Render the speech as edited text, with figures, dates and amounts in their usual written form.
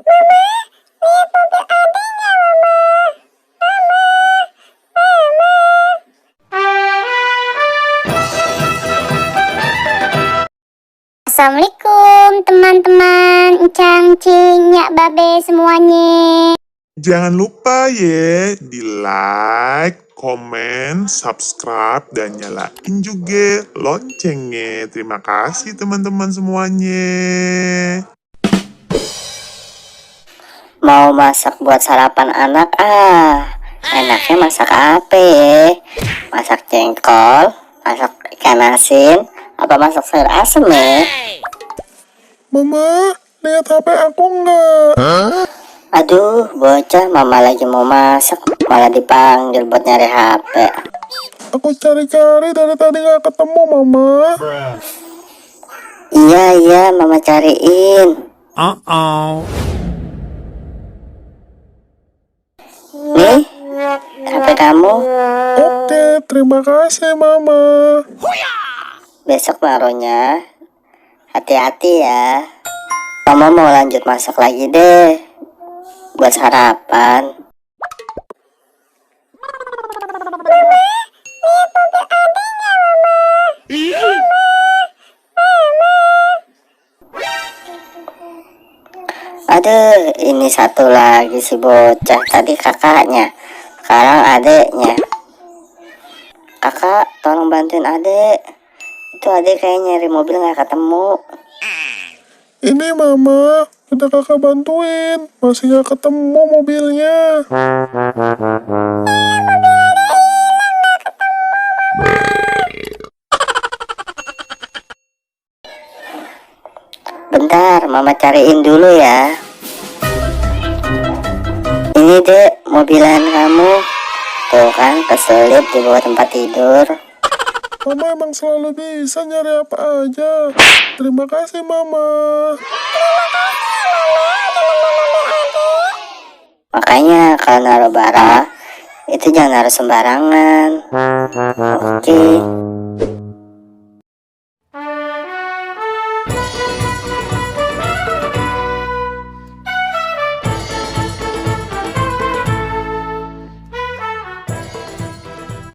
Assalamualaikum teman-teman, Encang, Cing, Nyak, Babe semuanya. Jangan lupa ya di like, komen, subscribe, dan nyalain juga loncengnya. Terima kasih teman-teman semuanya. Mau masak buat sarapan anak, enaknya masak apa ya? Masak jengkol, masak ikan asin, apa masak sayur asem ya? Mama, lihat HP aku nggak? Aduh, bocah, mama lagi mau masak, malah dipanggil buat nyari HP. Aku cari-cari dari tadi nggak ketemu, Mama. Iya, mama cariin. Nih, HP kamu. Oke, terima kasih, Mama. Besok naruhnya hati-hati ya. Mama mau lanjut masak lagi deh buat sarapan. Aduh, ini satu lagi si bocah. Tadi kakaknya, sekarang adeknya. Kakak, tolong bantuin adek. Itu adek kayak nyari mobil nggak ketemu. Ini, Mama. Udah kakak bantuin. Masih nggak ketemu mobilnya. Bentar, mama cariin dulu ya. Ini dek, mobilan kamu. Tuh kan, keselip di bawah tempat tidur. Mama emang selalu bisa nyari apa aja. Terima kasih, Mama. Makanya kalau naruh barang, itu jangan naruh sembarangan. Oke.